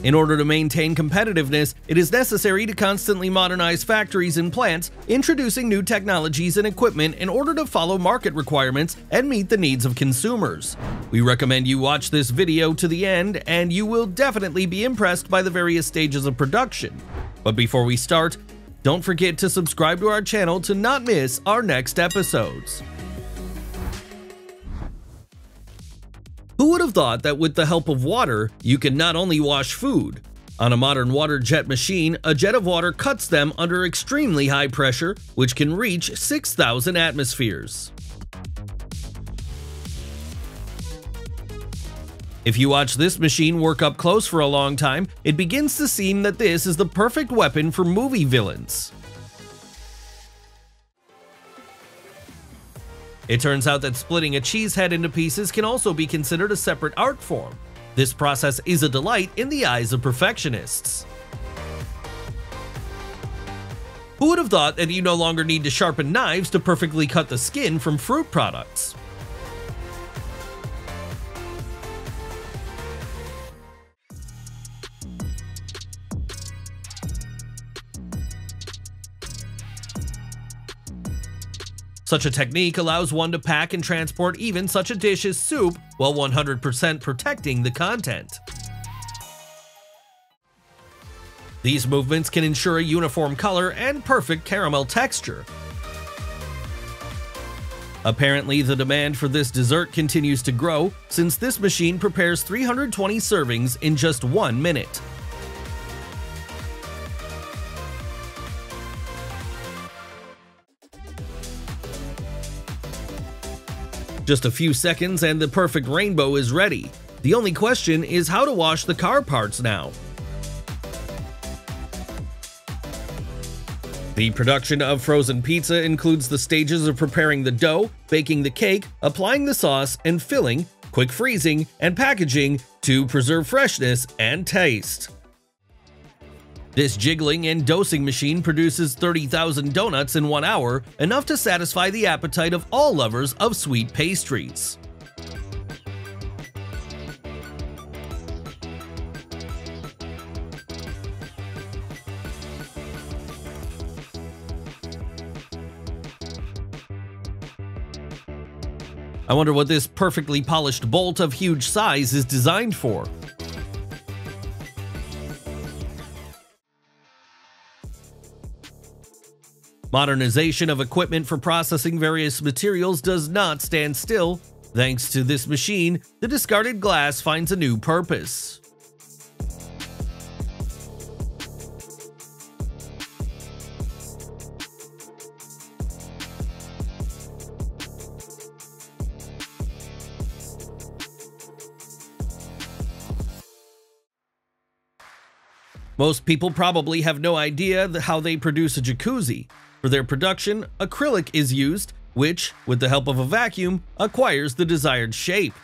In order to maintain competitiveness, it is necessary to constantly modernize factories and plants, introducing new technologies and equipment in order to follow market requirements and meet the needs of consumers. We recommend you watch this video to the end, and you will definitely be impressed by the various stages of production. But before we start, don't forget to subscribe to our channel to not miss our next episodes. Who would have thought that with the help of water, you can not only wash food? On a modern water jet machine, a jet of water cuts them under extremely high pressure, which can reach 6,000 atmospheres. If you watch this machine work up close for a long time, it begins to seem that this is the perfect weapon for movie villains. It turns out that splitting a cheese head into pieces can also be considered a separate art form. This process is a delight in the eyes of perfectionists. Who would have thought that you no longer need to sharpen knives to perfectly cut the skin from fruit products? Such a technique allows one to pack and transport even such a dish as soup while 100% protecting the content. These movements can ensure a uniform color and perfect caramel texture. Apparently, the demand for this dessert continues to grow since this machine prepares 320 servings in just 1 minute. Just a few seconds and the perfect rainbow is ready. The only question is how to wash the car parts now. The production of frozen pizza includes the stages of preparing the dough, baking the cake, applying the sauce, and filling, quick freezing, and packaging to preserve freshness and taste. This jiggling and dosing machine produces 30,000 donuts in 1 hour, enough to satisfy the appetite of all lovers of sweet pastries. I wonder what this perfectly polished bolt of huge size is designed for. Modernization of equipment for processing various materials does not stand still. Thanks to this machine, the discarded glass finds a new purpose. Most people probably have no idea how they produce a jacuzzi. For their production, acrylic is used, which, with the help of a vacuum, acquires the desired shape.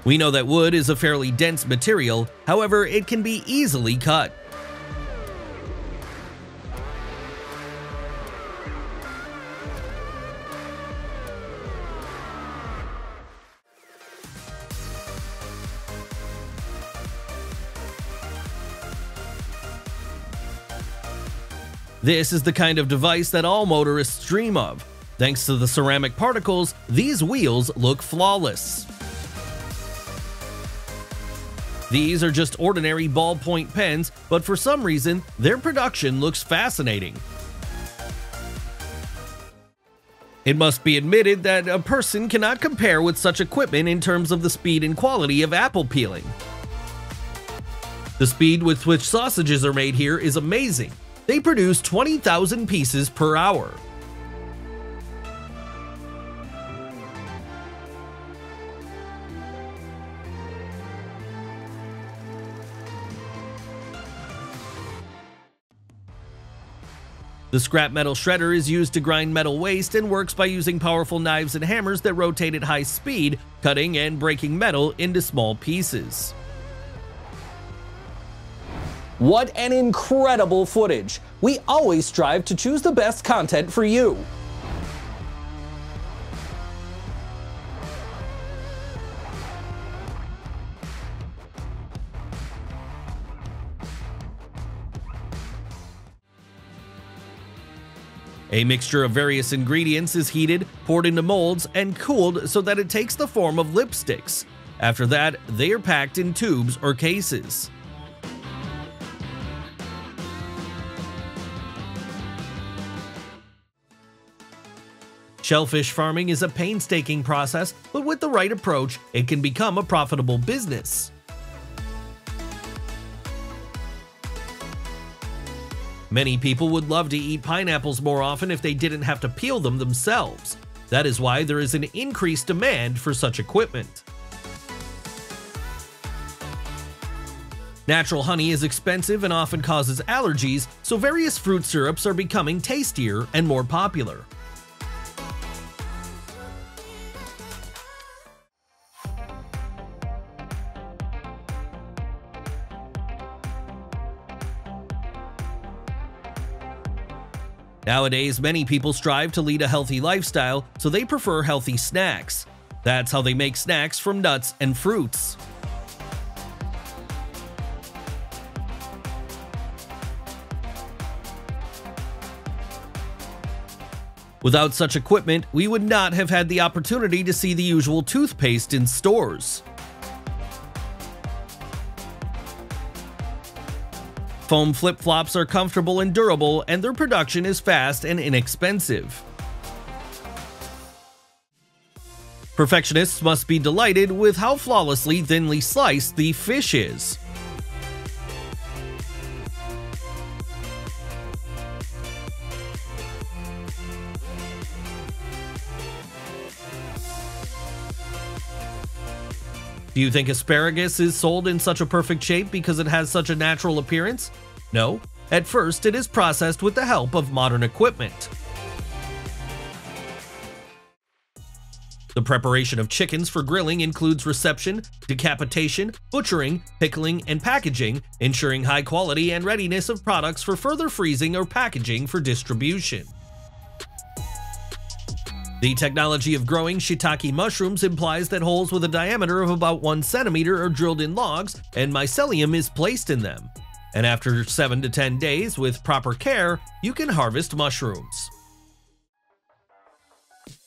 We know that wood is a fairly dense material, however, it can be easily cut. This is the kind of device that all motorists dream of. Thanks to the ceramic particles, these wheels look flawless. These are just ordinary ballpoint pens, but for some reason, their production looks fascinating. It must be admitted that a person cannot compare with such equipment in terms of the speed and quality of apple peeling. The speed with which sausages are made here is amazing. They produce 20,000 pieces per hour. The scrap metal shredder is used to grind metal waste and works by using powerful knives and hammers that rotate at high speed, cutting and breaking metal into small pieces. What an incredible footage! We always strive to choose the best content for you. A mixture of various ingredients is heated, poured into molds, and cooled so that it takes the form of lipsticks. After that, they are packed in tubes or cases. Shellfish farming is a painstaking process, but with the right approach, it can become a profitable business. Many people would love to eat pineapples more often if they didn't have to peel them themselves. That is why there is an increased demand for such equipment. Natural honey is expensive and often causes allergies, so various fruit syrups are becoming tastier and more popular. Nowadays, many people strive to lead a healthy lifestyle, so they prefer healthy snacks. That's how they make snacks from nuts and fruits. Without such equipment, we would not have had the opportunity to see the usual toothpaste in stores. Foam flip-flops are comfortable and durable, and their production is fast and inexpensive. Perfectionists must be delighted with how flawlessly thinly sliced the fish is. Do you think asparagus is sold in such a perfect shape because it has such a natural appearance? No. At first, it is processed with the help of modern equipment. The preparation of chickens for grilling includes reception, decapitation, butchering, pickling, and packaging, ensuring high quality and readiness of products for further freezing or packaging for distribution. The technology of growing shiitake mushrooms implies that holes with a diameter of about 1 centimeter are drilled in logs and mycelium is placed in them. And after 7 to 10 days, with proper care, you can harvest mushrooms.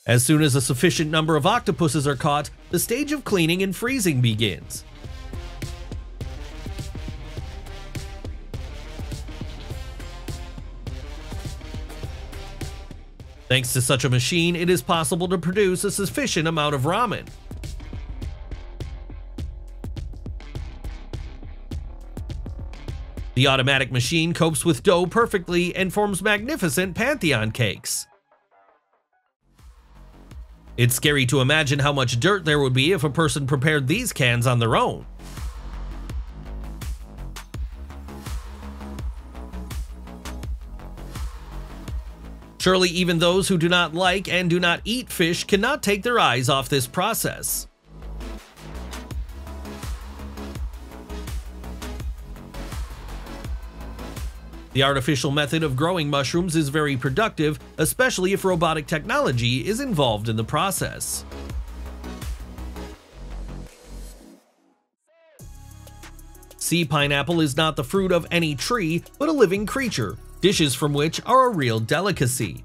As soon as a sufficient number of octopuses are caught, the stage of cleaning and freezing begins. Thanks to such a machine, it is possible to produce a sufficient amount of ramen. The automatic machine copes with dough perfectly and forms magnificent Pantheon cakes. It's scary to imagine how much dirt there would be if a person prepared these cans on their own. Surely even those who do not like and do not eat fish cannot take their eyes off this process. The artificial method of growing mushrooms is very productive, especially if robotic technology is involved in the process. Sea pineapple is not the fruit of any tree, but a living creature, dishes from which are a real delicacy.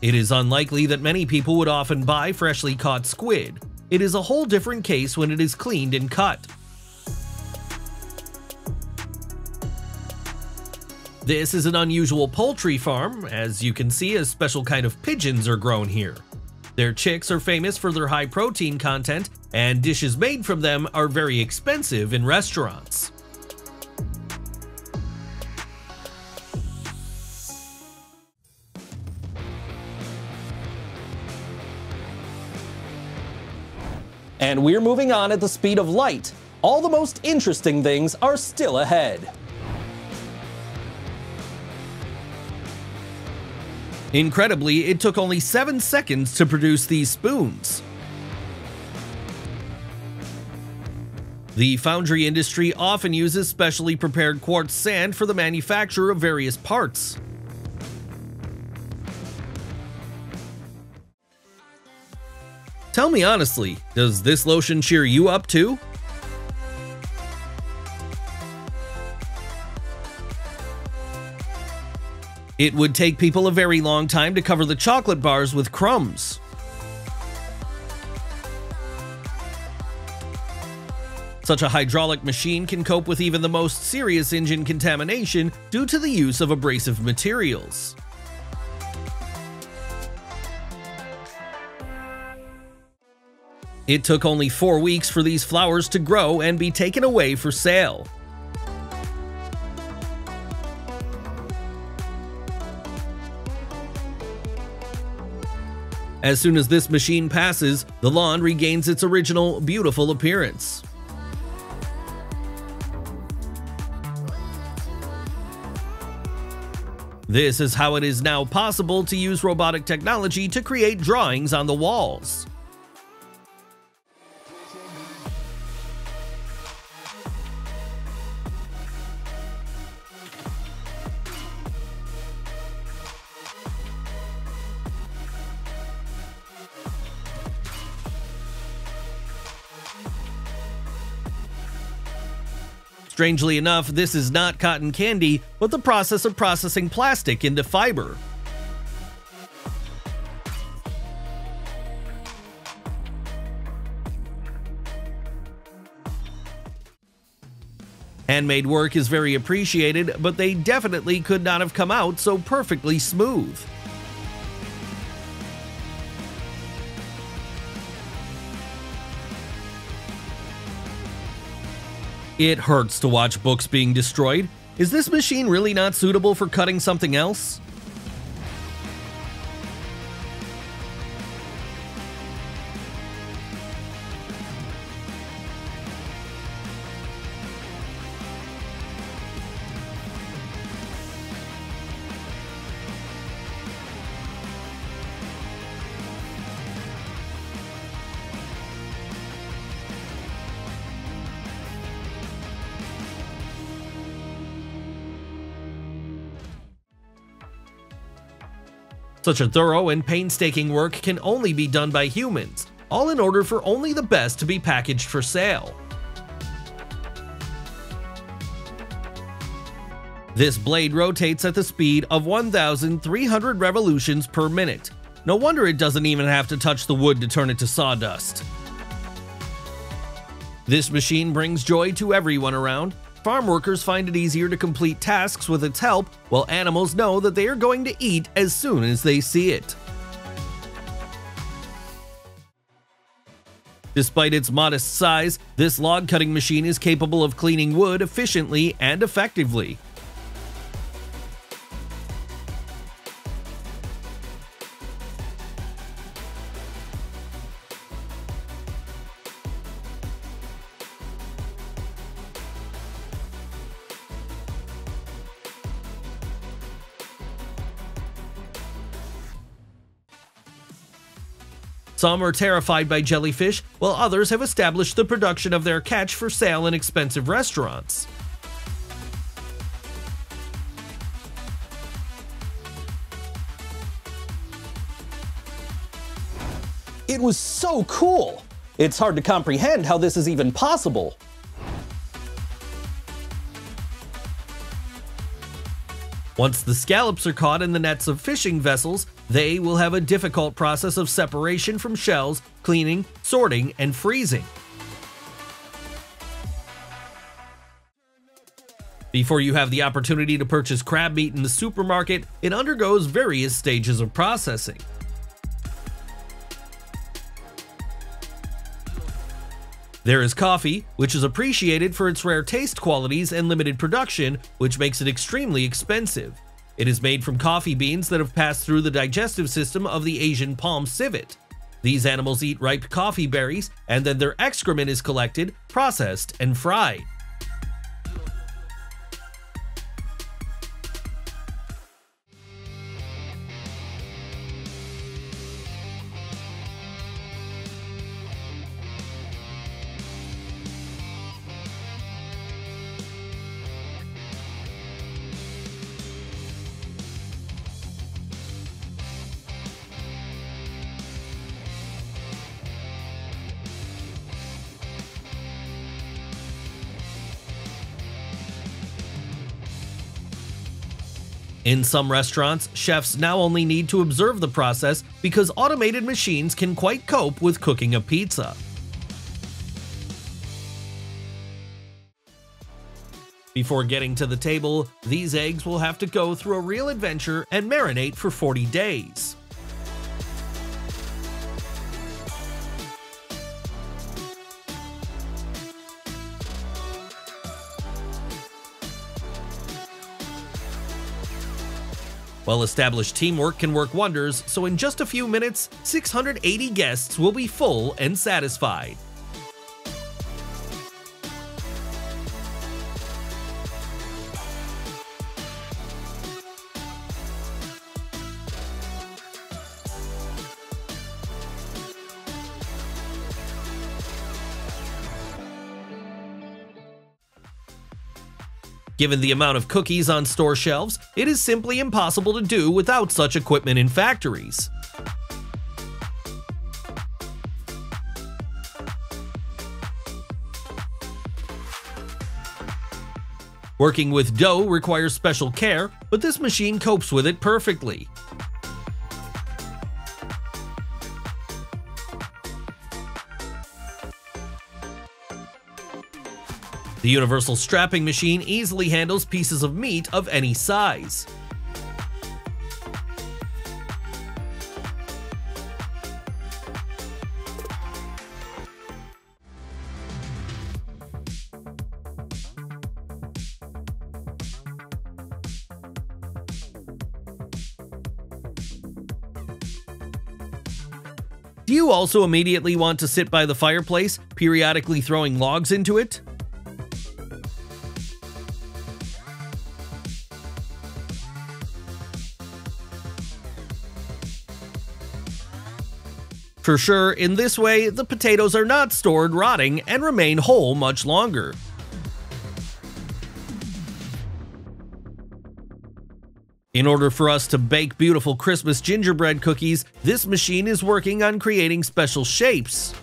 It is unlikely that many people would often buy freshly caught squid. It is a whole different case when it is cleaned and cut. This is an unusual poultry farm. As you can see, a special kind of pigeons are grown here. Their chicks are famous for their high protein content, and dishes made from them are very expensive in restaurants. And we're moving on at the speed of light. All the most interesting things are still ahead. Incredibly, it took only 7 seconds to produce these spoons. The foundry industry often uses specially prepared quartz sand for the manufacture of various parts. Tell me honestly, does this lotion cheer you up too? It would take people a very long time to cover the chocolate bars with crumbs. Such a hydraulic machine can cope with even the most serious engine contamination due to the use of abrasive materials. It took only 4 weeks for these flowers to grow and be taken away for sale. As soon as this machine passes, the lawn regains its original beautiful appearance. This is how it is now possible to use robotic technology to create drawings on the walls. Strangely enough, this is not cotton candy, but the process of processing plastic into fiber. Handmade work is very appreciated, but they definitely could not have come out so perfectly smooth. It hurts to watch books being destroyed. Is this machine really not suitable for cutting something else? Such a thorough and painstaking work can only be done by humans, all in order for only the best to be packaged for sale. This blade rotates at the speed of 1,300 revolutions per minute. No wonder it doesn't even have to touch the wood to turn it to sawdust. This machine brings joy to everyone around. Farm workers find it easier to complete tasks with its help, while animals know that they are going to eat as soon as they see it. Despite its modest size, this log cutting machine is capable of cleaning wood efficiently and effectively. Some are terrified by jellyfish, while others have established the production of their catch for sale in expensive restaurants. It was so cool! It's hard to comprehend how this is even possible. Once the scallops are caught in the nets of fishing vessels, they will have a difficult process of separation from shells, cleaning, sorting, and freezing. Before you have the opportunity to purchase crab meat in the supermarket, it undergoes various stages of processing. There is coffee, which is appreciated for its rare taste qualities and limited production, which makes it extremely expensive. It is made from coffee beans that have passed through the digestive system of the Asian palm civet. These animals eat ripe coffee berries, and then their excrement is collected, processed, and fried. In some restaurants, chefs now only need to observe the process because automated machines can quite cope with cooking a pizza. Before getting to the table, these eggs will have to go through a real adventure and marinate for 40 days. Well-established teamwork can work wonders, so in just a few minutes, 680 guests will be full and satisfied. Given the amount of cookies on store shelves, it is simply impossible to do without such equipment in factories. Working with dough requires special care, but this machine copes with it perfectly. The universal strapping machine easily handles pieces of meat of any size. Do you also immediately want to sit by the fireplace, periodically throwing logs into it? For sure, in this way, the potatoes are not stored rotting and remain whole much longer. In order for us to bake beautiful Christmas gingerbread cookies, this machine is working on creating special shapes.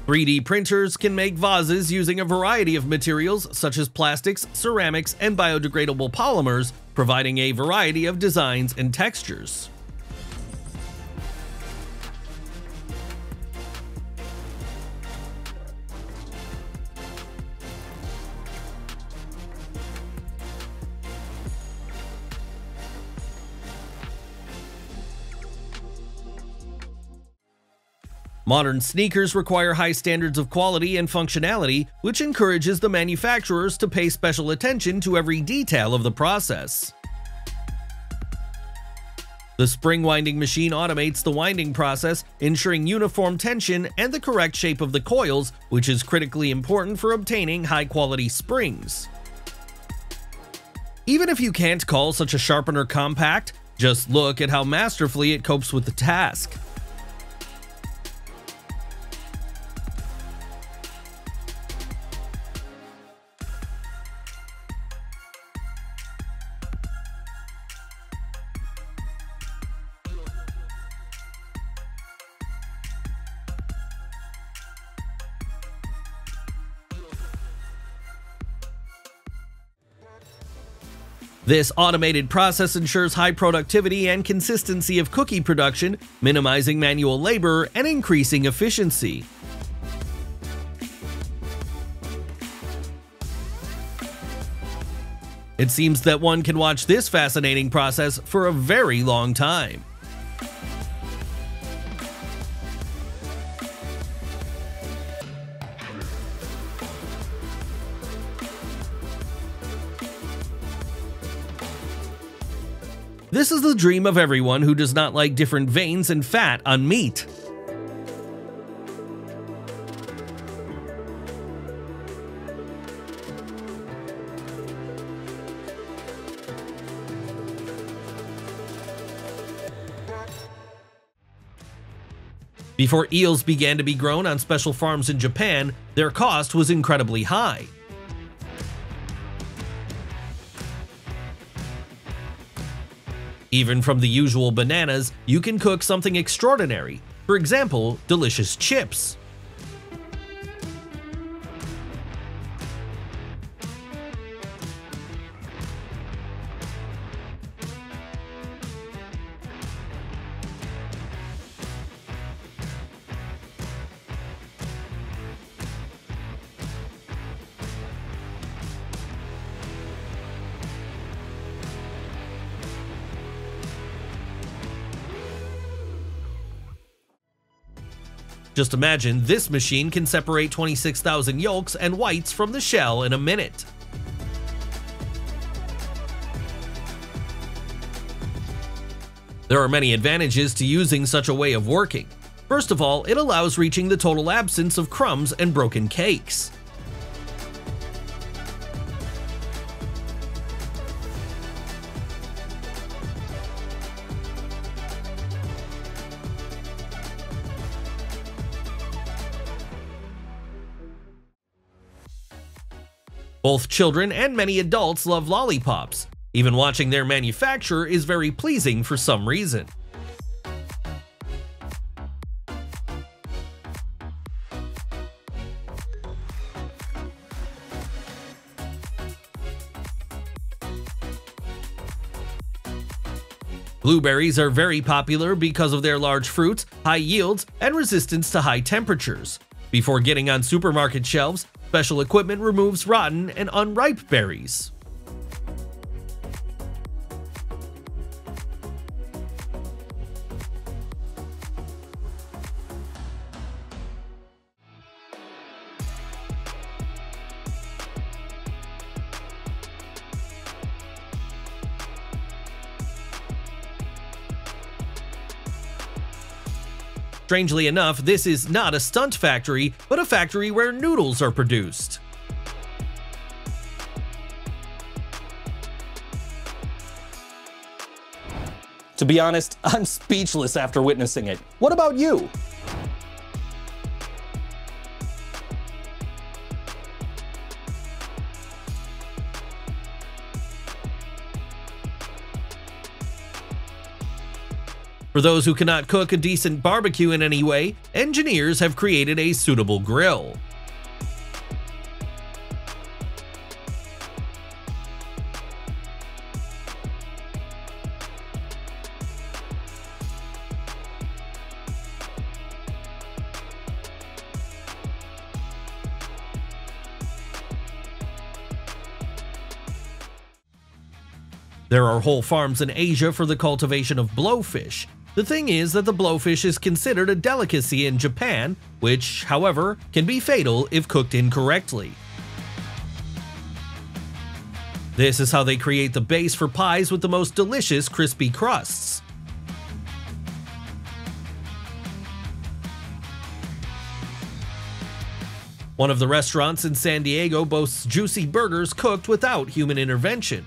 3D printers can make vases using a variety of materials such as plastics, ceramics, and biodegradable polymers, providing a variety of designs and textures. Modern sneakers require high standards of quality and functionality, which encourages the manufacturers to pay special attention to every detail of the process. The spring winding machine automates the winding process, ensuring uniform tension and the correct shape of the coils, which is critically important for obtaining high-quality springs. Even if you can't call such a sharpener compact, just look at how masterfully it copes with the task. This automated process ensures high productivity and consistency of cookie production, minimizing manual labor and increasing efficiency. It seems that one can watch this fascinating process for a very long time. This is the dream of everyone who does not like different veins and fat on meat. Before eels began to be grown on special farms in Japan, their cost was incredibly high. Even from the usual bananas, you can cook something extraordinary. For example, delicious chips. Just imagine this machine can separate 26,000 yolks and whites from the shell in a minute. There are many advantages to using such a way of working. First of all, it allows reaching the total absence of crumbs and broken cakes. Both children and many adults love lollipops. Even watching their manufacture is very pleasing for some reason. Blueberries are very popular because of their large fruits, high yields, and resistance to high temperatures. Before getting on supermarket shelves, special equipment removes rotten and unripe berries. Strangely enough, this is not a stunt factory, but a factory where noodles are produced. To be honest, I'm speechless after witnessing it. What about you? For those who cannot cook a decent barbecue in any way, engineers have created a suitable grill. There are whole farms in Asia for the cultivation of blowfish. The thing is that the blowfish is considered a delicacy in Japan, which, however, can be fatal if cooked incorrectly. This is how they create the base for pies with the most delicious crispy crusts. One of the restaurants in San Diego boasts juicy burgers cooked without human intervention.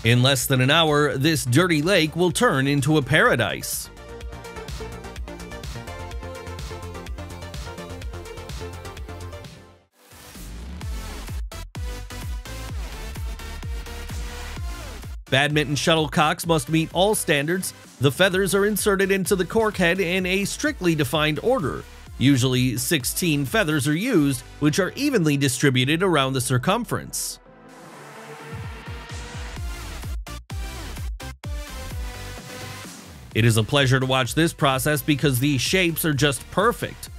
In less than an hour, this dirty lake will turn into a paradise. Badminton shuttlecocks must meet all standards. The feathers are inserted into the cork head in a strictly defined order. Usually 16 feathers are used, which are evenly distributed around the circumference. It is a pleasure to watch this process because these shapes are just perfect.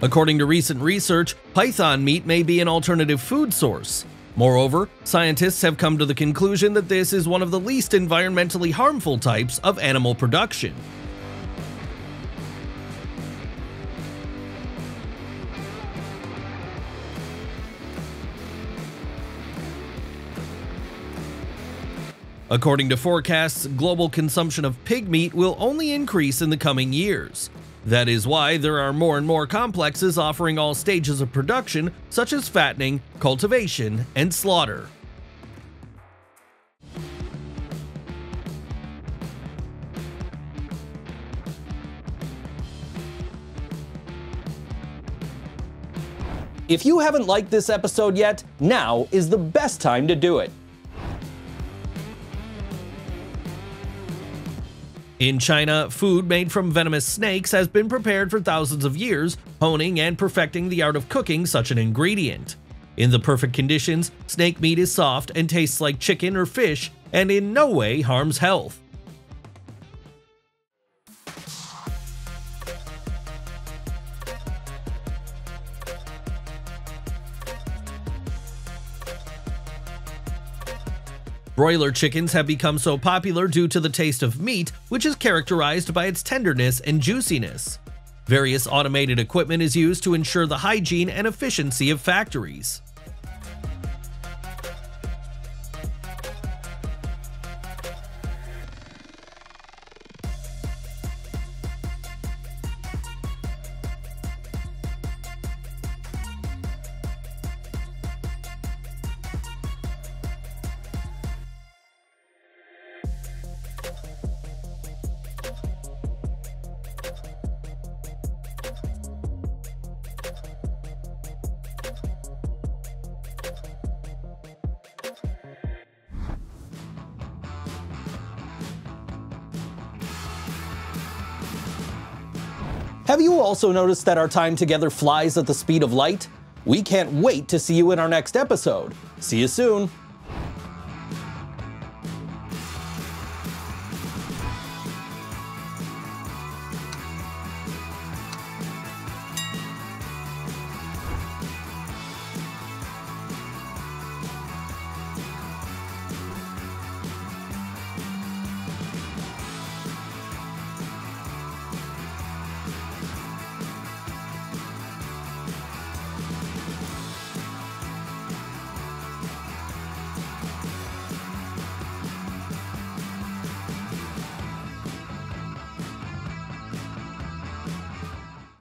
According to recent research, python meat may be an alternative food source. Moreover, scientists have come to the conclusion that this is one of the least environmentally harmful types of animal production. According to forecasts, global consumption of pig meat will only increase in the coming years. That is why there are more and more complexes offering all stages of production, such as fattening, cultivation, and slaughter. If you haven't liked this episode yet, now is the best time to do it. In China, food made from venomous snakes has been prepared for thousands of years, honing and perfecting the art of cooking such an ingredient. In the perfect conditions, snake meat is soft and tastes like chicken or fish, and in no way harms health. Broiler chickens have become so popular due to the taste of meat, which is characterized by its tenderness and juiciness. Various automated equipment is used to ensure the hygiene and efficiency of factories. Have you also noticed that our time together flies at the speed of light? We can't wait to see you in our next episode. See you soon!